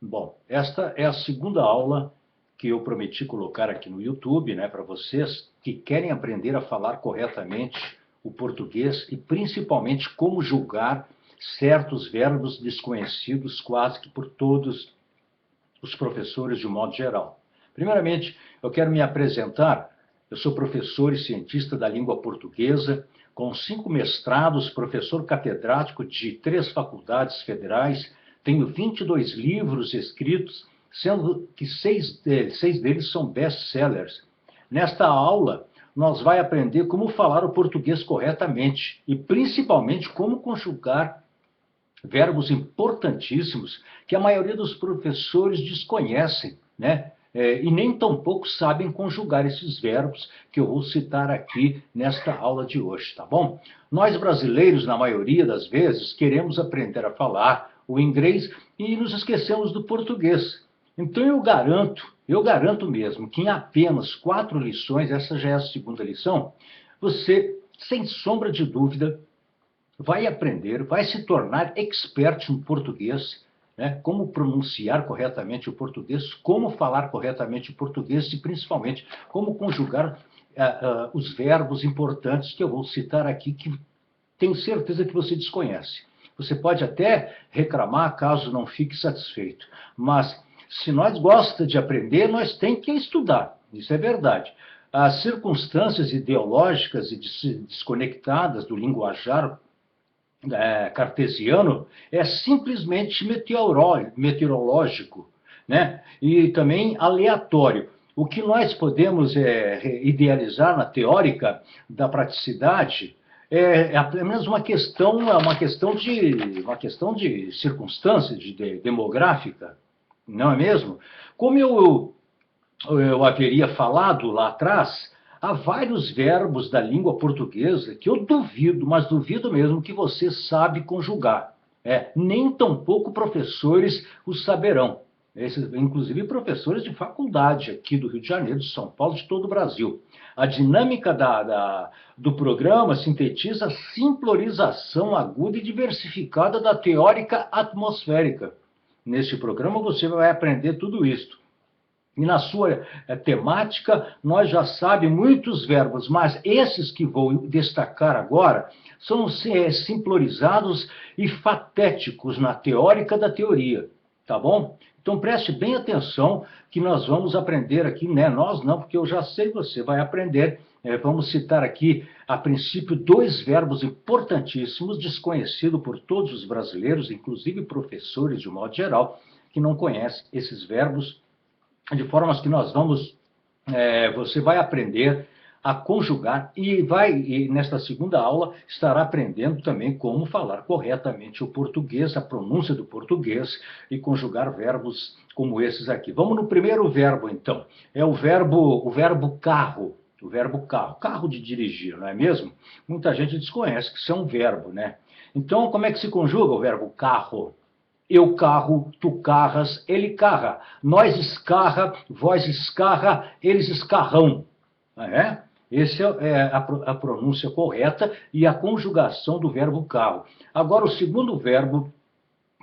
Bom, esta é a segunda aula que eu prometi colocar aqui no YouTube, né, para vocês que querem aprender a falar corretamente o português e principalmente como julgar certos verbos desconhecidos quase que por todos os professores de um modo geral. Primeiramente, eu quero me apresentar. Eu sou professor e cientista da língua portuguesa, com 5 mestrados, professor catedrático de 3 faculdades federais, tenho 22 livros escritos, sendo que 6 deles são best-sellers. Nesta aula, nós vamos aprender como falar o português corretamente e, principalmente, como conjugar verbos importantíssimos que a maioria dos professores desconhecem, né? E nem tampouco sabem conjugar esses verbos que eu vou citar aqui nesta aula de hoje, tá bom? Nós brasileiros, na maioria das vezes, queremos aprender a falar o inglês e nos esquecemos do português. Então eu garanto mesmo que em apenas 4 lições, essa já é a segunda lição, você, sem sombra de dúvida, vai aprender, vai se tornar expert no português, né? Como pronunciar corretamente o português, como falar corretamente o português e, principalmente, como conjugar os verbos importantes que eu vou citar aqui, que tenho certeza que você desconhece. Você pode até reclamar caso não fique satisfeito, mas se nós gostamos de aprender, nós temos que estudar, isso é verdade. As circunstâncias ideológicas e desconectadas do linguajar cartesiano é simplesmente meteorológico, né? E também aleatório. O que nós podemos idealizar na teórica da praticidade é apenas uma questão de circunstância demográfica, não é mesmo? Como eu haveria falado lá atrás, há vários verbos da língua portuguesa que eu duvido, mas duvido mesmo que você sabe conjugar. Nem tampouco professores os saberão. Inclusive professores de faculdade aqui do Rio de Janeiro, de São Paulo, de todo o Brasil. A dinâmica do programa sintetiza a simplorização aguda e diversificada da teórica atmosférica. Neste programa você vai aprender tudo isso. E na sua temática, nós já sabemos muitos verbos, mas esses que vou destacar agora são simplorizados e fatéticos na teórica da teoria, tá bom? Então preste bem atenção que nós vamos aprender aqui, né? Nós não, porque eu já sei que você vai aprender. Vamos citar aqui, a princípio, 2 verbos importantíssimos, desconhecidos por todos os brasileiros, inclusive professores de um modo geral, que não conhecem esses verbos, de formas que você vai aprender a conjugar e nesta segunda aula estará aprendendo também como falar corretamente o português, a pronúncia do português e conjugar verbos como esses aqui. Vamos no primeiro verbo, então. É o verbo carro. O verbo carro. Carro de dirigir, não é mesmo? Muita gente desconhece que isso é um verbo, né? Então, como é que se conjuga o verbo carro? Eu carro, tu carras, ele carra. Nós escarra, vós escarra, eles escarrão. Essa é a pronúncia correta e a conjugação do verbo carro. Agora, o segundo verbo,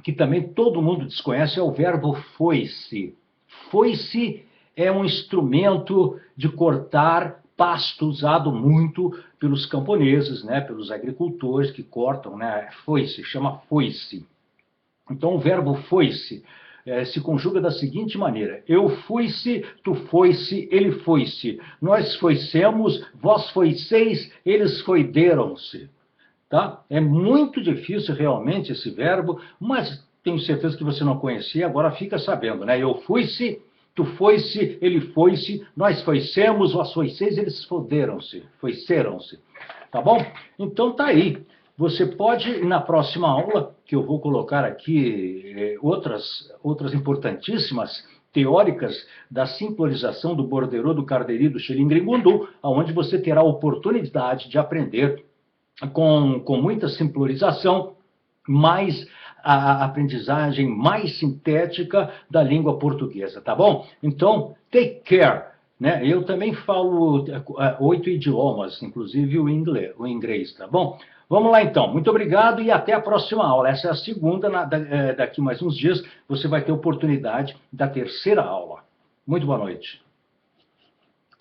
que também todo mundo desconhece, é o verbo foice. Foice é um instrumento de cortar pasto usado muito pelos camponeses, né, pelos agricultores que cortam, né, foice, chama foice. Então, o verbo foi-se se conjuga da seguinte maneira: eu fui-se, tu foi-se, ele foi-se. Nós foicemos, vós foiceis, eles foideram-se. Tá? É muito difícil realmente esse verbo, mas tenho certeza que você não conhecia, agora fica sabendo, né? Eu fui-se, tu foi-se, ele foi-se, nós foicemos, vós foiceis, eles foderam-se, foiceram-se. Tá bom? Então tá aí. Você pode, na próxima aula, que eu vou colocar aqui outras importantíssimas teóricas da simplorização do borderô, do carderí, do xilingringundu, onde você terá a oportunidade de aprender com muita simplorização, mais a aprendizagem mais sintética da língua portuguesa, tá bom? Então, take care. né? Eu também falo 8 idiomas, inclusive o inglês, tá bom? Vamos lá então. Muito obrigado e até a próxima aula. Essa é a segunda, daqui mais uns dias você vai ter oportunidade da terceira aula. Muito boa noite.